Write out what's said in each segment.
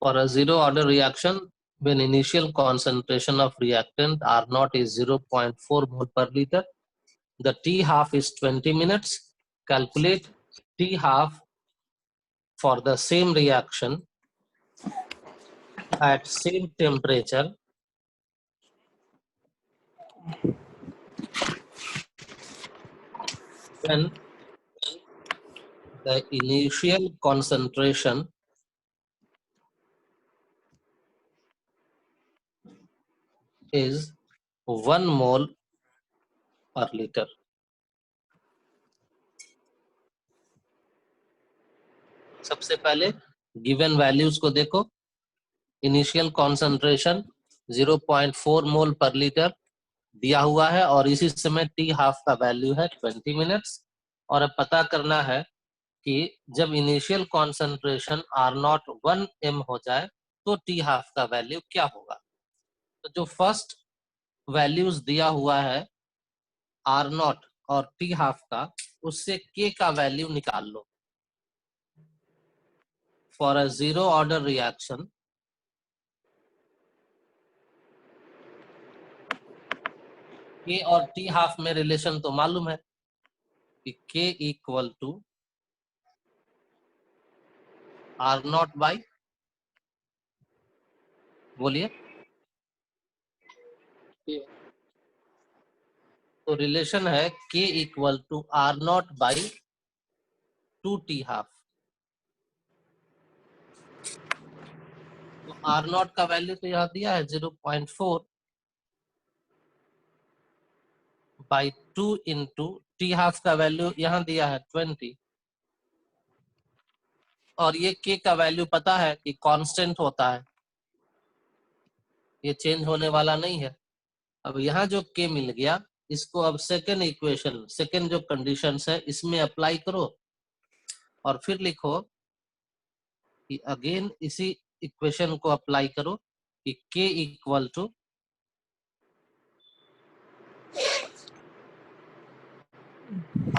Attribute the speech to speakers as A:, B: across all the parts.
A: For a zero order reaction, when initial concentration of reactant R naught is 0.4 mole per liter, the T half is 20 minutes. Calculate T half for the same reaction at same temperature when the initial concentration is 1 mole per liter. सबसे पहले given values को देखो. Initial concentration 0.4 मोल पर litre दिया हुआ है और इसी समय टी हाफ का वैल्यू है 20 मिनट्स. और अब पता करना है कि जब initial concentration R naught 1 m हो जाए तो टी हाफ का वैल्यू क्या होगा. तो जो फर्स्ट वैल्यूज दिया हुआ है आर नॉट और टी हाफ का, उससे के का वैल्यू निकाल लो. For a zero order reaction के और टी हाफ में रिलेशन तो मालूम है कि K equal to R naught by, बोलिए. तो रिलेशन है K equal to R naught by 2 T half. तो आर नॉट का वैल्यू तो यहाँ दिया है 0.4 बाई 2 इंटू टी हाफ का वैल्यू यहाँ दिया है 20. और ये के का वैल्यू पता है कि कांस्टेंट होता है, ये चेंज होने वाला नहीं है. अब यहाँ जो के मिल गया, इसको अब सेकेंड इक्वेशन, सेकेंड जो कंडीशंस है इसमें अप्लाई करो और फिर लिखो कि अगेन इसी इक्वेशन को अप्लाई करो कि K equal to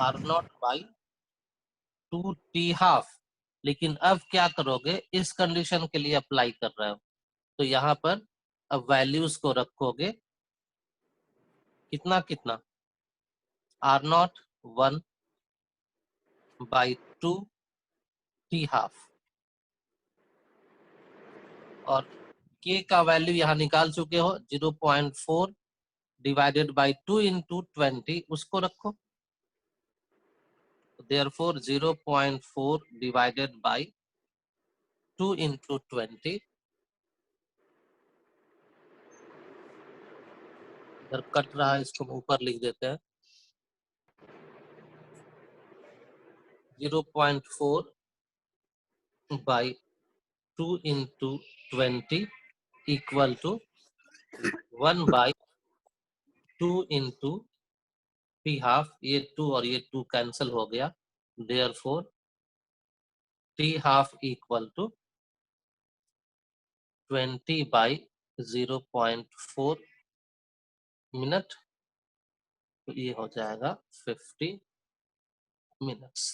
A: R naught by 2 T half. लेकिन अब क्या करोगे, इस कंडीशन के लिए अप्लाई कर रहे हो तो यहाँ पर अब वैल्यूज को रखोगे. कितना कितना, R naught 1 by 2 T half और के का वैल्यू यहाँ निकाल चुके हो 0.4 डिवाइडेड बाई 2 इंटू 20, उसको रखो. therefore 0.4 divided by 2 into 20, इधर कट रहा है इसको ऊपर लिख देते हैं. 0.4 by 2 into 20 equal to 1 by 2 into p half. ये 2 और ये 2 कैंसिल हो गया. therefore t half equal to 20 by 0.4 minute. तो ये हो जाएगा 50 minutes.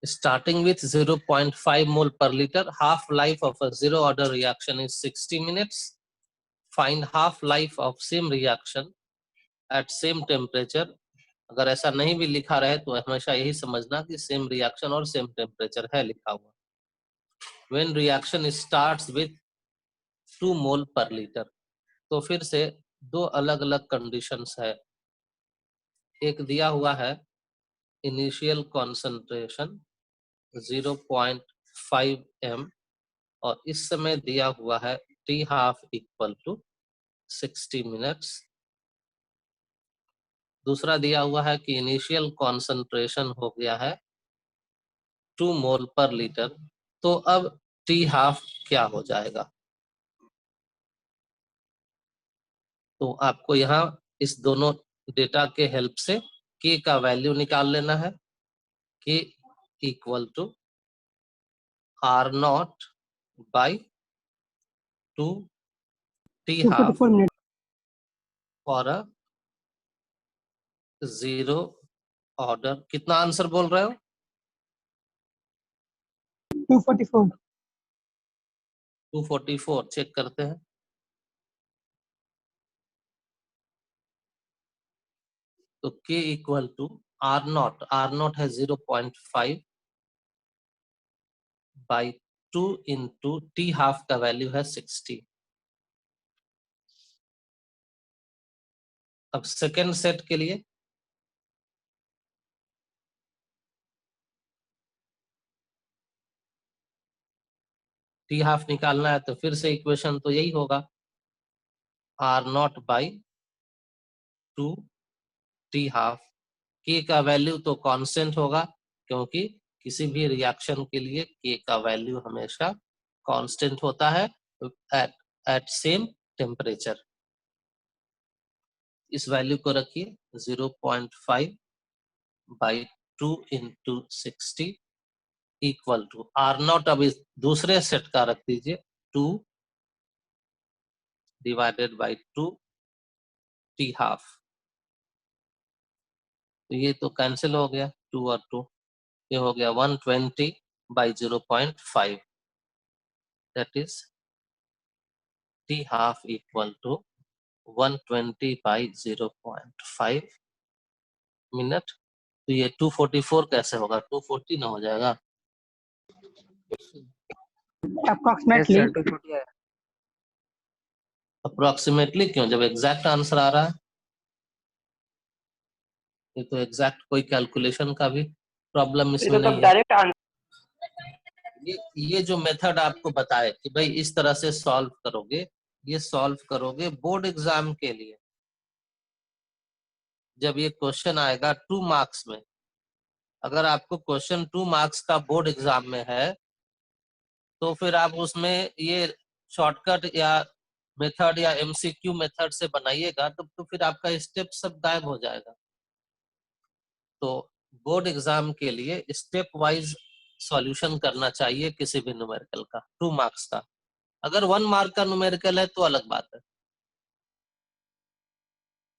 A: Starting with 0.5 mole per liter, half life of a zero order reaction is 60 minutes. Find half life of same reaction at same temperature. अगर ऐसा नहीं भी लिखा रहे तो हमेशा यही समझना कि सेम रिएक्शन और सेम टेम्परेचर है लिखा हुआ. When reaction starts with 2 mole per liter, तो फिर से दो अलग अलग कंडीशंस है. एक दिया हुआ है इनिशियल कॉन्सेंट्रेशन 0.5 m और इस समय दिया हुआ है T half equal to 60 minutes. दूसरा दिया हुआ है कि इनिशियल कॉन्सेंट्रेशन हो गया है 2 मोल पर लीटर. तो अब टी हाफ क्या हो जाएगा. तो आपको यहाँ इस दोनों डेटा के हेल्प से के का वैल्यू निकाल लेना है. K equal to R naught by 2 T half for a 0 order कितना आंसर बोल रहे हो?
B: 244.
A: 244 चेक करते हैं। तो k equal to R naught है 0.5 बाई 2 इंटू टी हाफ का वैल्यू है 60। अब सेकेंड सेट के लिए टी हाफ निकालना है तो फिर से इक्वेशन तो यही होगा, R naught by 2 T half. K का वैल्यू तो कांस्टेंट होगा, क्योंकि किसी भी रिएक्शन के लिए के का वैल्यू हमेशा कांस्टेंट होता है एट एट सेम टेम्परेचर। इस वैल्यू को रखिए 0.5 by 2 into 60 equal to R naught. अब इस दूसरे सेट का रख दीजिए 2 डिवाइडेड बाई 2 टी हाफ। तो ये तो कैंसिल हो गया 2 और 2, ये हो गया 120 by 0.5, that is T half equal to 120 by 0.5 minute. तो ये 244 कैसे होगा? 240 ना हो जाएगा?
B: Approximately.
A: अप्रोक्सीमेटली क्यों, जब एग्जैक्ट आंसर आ रहा है? ये तो एग्जैक्ट कोई कैलकुलेशन का भी प्रॉब्लम इसमें नहीं है।
C: Direct answer.
A: ये जो मेथड आपको बताए कि भाई इस तरह से सॉल्व करोगे, ये सॉल्व करोगे बोर्ड एग्जाम के लिए। जब ये क्वेश्चन आएगा 2 मार्क्स में, अगर आपको क्वेश्चन 2 मार्क्स का बोर्ड एग्जाम में है, तो फिर आप उसमें ये शॉर्टकट या मेथड या एमसीक्यू मेथड से बनाइएगा, तो फिर आपका स्टेप सब गायब हो जाएगा। तो बोर्ड एग्जाम के लिए स्टेप वाइज सॉल्यूशन करना चाहिए किसी भी न्यूमेरिकल का 2 मार्क्स का। अगर 1 मार्क का न्यूमेरिकल है तो अलग बात है।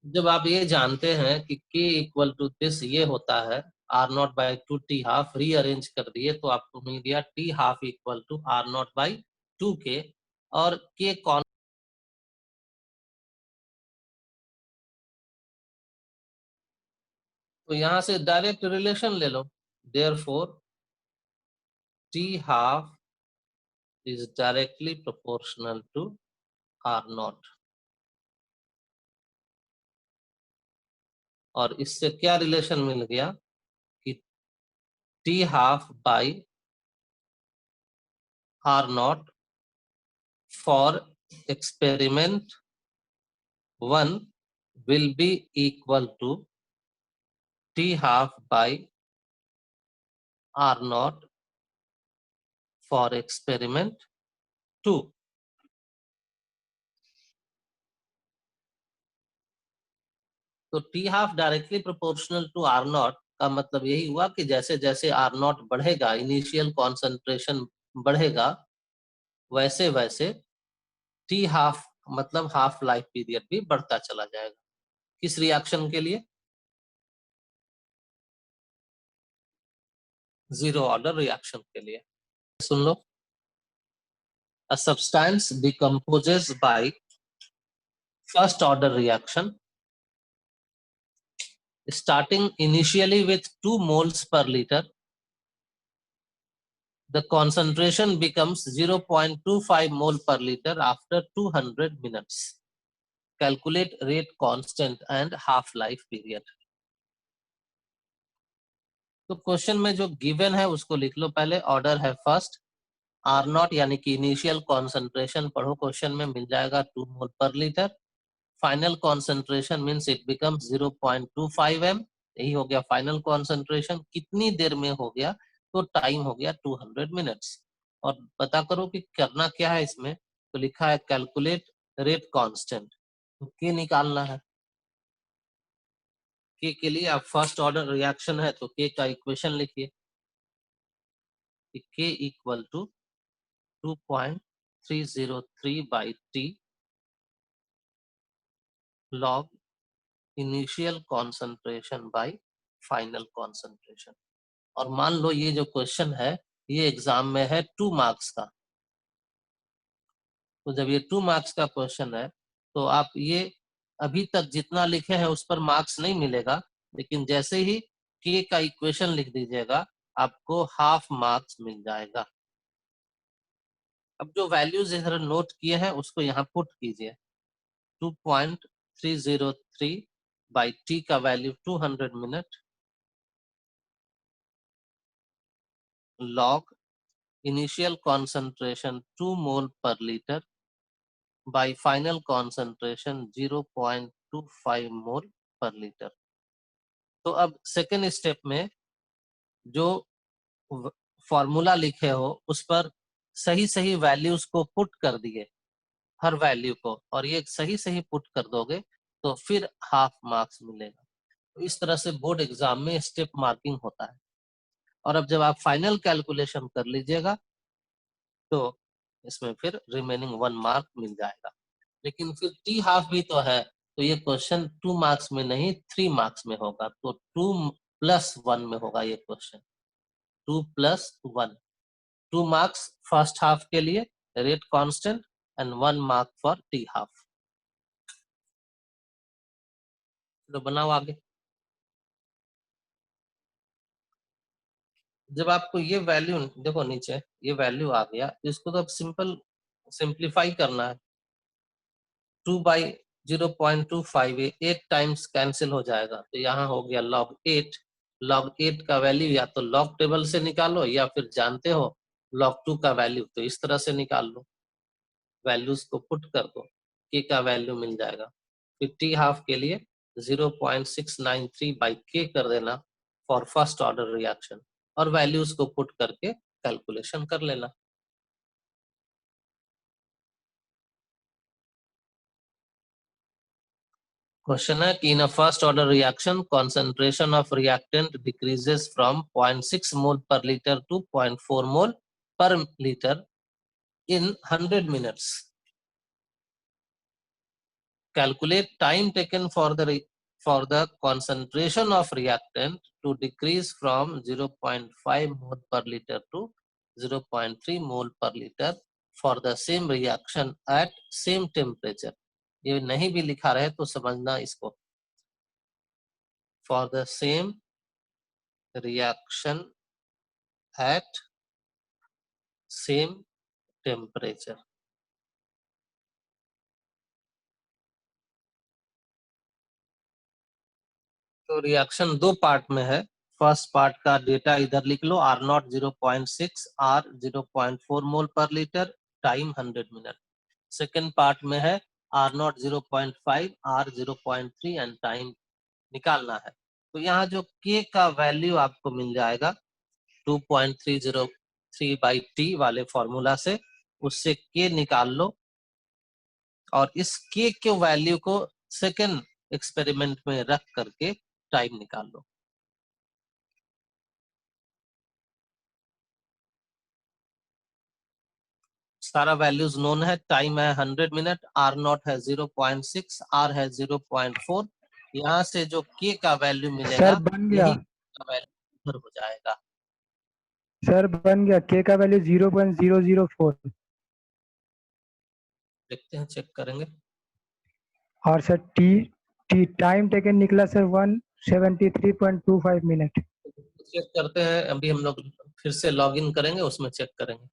A: जब आप ये जानते हैं कि k इक्वल टू दिस ये होता है R naught by 2 T half, rearrange कर दिए तो आपको मिल गया T half equal to R naught by 2k। और k कौन, तो यहां से डायरेक्ट रिलेशन ले लो, therefore T half is directly proportional to R naught. और इससे क्या रिलेशन मिल गया कि T half by R naught for experiment 1 will be equal to t half by r naught for experiment 2। तो T half directly proportional to R naught का मतलब यही हुआ कि जैसे जैसे आर नॉट बढ़ेगा, इनिशियल कॉन्सेंट्रेशन बढ़ेगा, वैसे वैसे टी हाफ मतलब हाफ लाइफ पीरियड भी बढ़ता चला जाएगा। किस रिएक्शन के लिए? जीरो ऑर्डर रिएक्शन के लिए। सुन लो, a substance decomposes by first order reaction starting initially with 2 moles per liter. The concentration becomes 0.25 mole per liter after 200 minutes. Calculate rate constant and half life period. तो question में जो given है उसको लिख लो पहले। Order है first, are not यानी कि इनिशियल कॉन्सेंट्रेशन पढ़ो, क्वेश्चन में मिल जाएगा 2 मोल पर litre. Final concentration means it becomes 0.25 m, यही हो गया फाइनल कॉन्सेंट्रेशन। कितनी देर में हो गया? तो टाइम हो गया 200 मिनट्स। और पता करो कि करना क्या है इसमें, तो लिखा है कैलकुलेट रेट कांस्टेंट, तो के निकालना है। के लिए आप फर्स्ट ऑर्डर रिएक्शन है तो के का इक्वेशन लिखिए, K equal to 2.303 by T log initial concentration by final concentration. और मान लो ये जो क्वेश्चन है ये एग्जाम में है 2 मार्क्स का, तो जब ये 2 मार्क्स का क्वेश्चन है तो आप ये अभी तक जितना लिखे हैं उस पर मार्क्स नहीं मिलेगा, लेकिन जैसे ही के का इक्वेशन लिख दीजिएगा आपको हाफ मार्क्स मिल जाएगा। अब जो वैल्यूज इधर नोट किए हैं उसको यहाँ पुट कीजिए। 2.303 बाई टी का value 200 minute log initial concentration 2 mole per liter by final concentration 0.25 mole per liter। तो अब सेकेंड स्टेप में जो फॉर्मूला लिखे हो उस पर सही सही वैल्यूज को पुट कर दिए, हर वैल्यू को, और ये सही सही पुट कर दोगे तो फिर हाफ मार्क्स मिलेगा। तो इस तरह से बोर्ड एग्जाम में स्टेप मार्किंग होता है। और अब जब आप फाइनल कैलकुलेशन कर लीजिएगा तो इसमें फिर रिमेनिंग 1 मार्क मिल जाएगा। लेकिन फिर टी हाफ भी तो है, तो ये क्वेश्चन 2 मार्क्स में नहीं 3 मार्क्स में होगा, तो 2+1 में होगा ये क्वेश्चन। 2+1, 2 मार्क्स फर्स्ट हाफ के लिए rate constant and 1 mark for T half. तो बनाओ आगे। जब आपको ये वैल्यू देखो नीचे ये वैल्यू आ गया, इसको तो अब सिंप्लीफाई करना है। 2 बाई 0.25 8 टाइम्स कैंसिल हो जाएगा, तो यहाँ हो गया log 8। log 8 का वैल्यू या तो log टेबल से निकालो या फिर जानते हो log 2 का वैल्यू, तो इस तरह से निकाल लो, वैल्यूज को पुट कर दो, k का वैल्यू मिल जाएगा। फिर टी हाफ के लिए 0.693 बाई k कर देना फॉर फर्स्ट ऑर्डर रिएक्शन, और वैल्यूज को पुट करके कैलकुलेशन कर लेना। क्वेश्चन है कि in a first order reaction concentration of reactant decreases from 0.6 mole per liter to 0.4 mole per liter in 100 minutes. Calculate time taken for the concentration of reactant to decrease from 0.5 mole per liter to 0.3 mole per liter for the same reaction at same temperature। ये नहीं भी लिखा रहे तो समझना इसको। For the same reaction at same temperature। तो reaction 2 part में है। फर्स्ट पार्ट का डेटा इधर लिख लो, R0 0.6, R 0.4 मोल पर litre, time 100 minute. Second part में है R0 0.5, R 0.3 एंड टाइम निकालना है। तो यहाँ जो K का वैल्यू आपको मिल जाएगा 2.303 बाई टी वाले फॉर्मूला से, उससे K निकाल लो और इस K के वैल्यू को सेकेंड एक्सपेरिमेंट में रख करके टाइम निकाल लो। सारा वैल्यूज नोन है। टाइम है 100 मिनट, R0 है 0.6, R है 0.4। यहाँ से जो K का वैल्यू मिलेगा
B: सर बन गया,
A: यही का वैल्यू इधर हो जाएगा।
B: सर बन गया, के का वैल्यू 0.004
A: देखते हैं, चेक करेंगे।
B: और sir T T time taken निकला सर 173.25 मिनट।
A: चेक करते हैं, अभी हम लोग फिर से लॉग इन करेंगे, उसमें चेक करेंगे।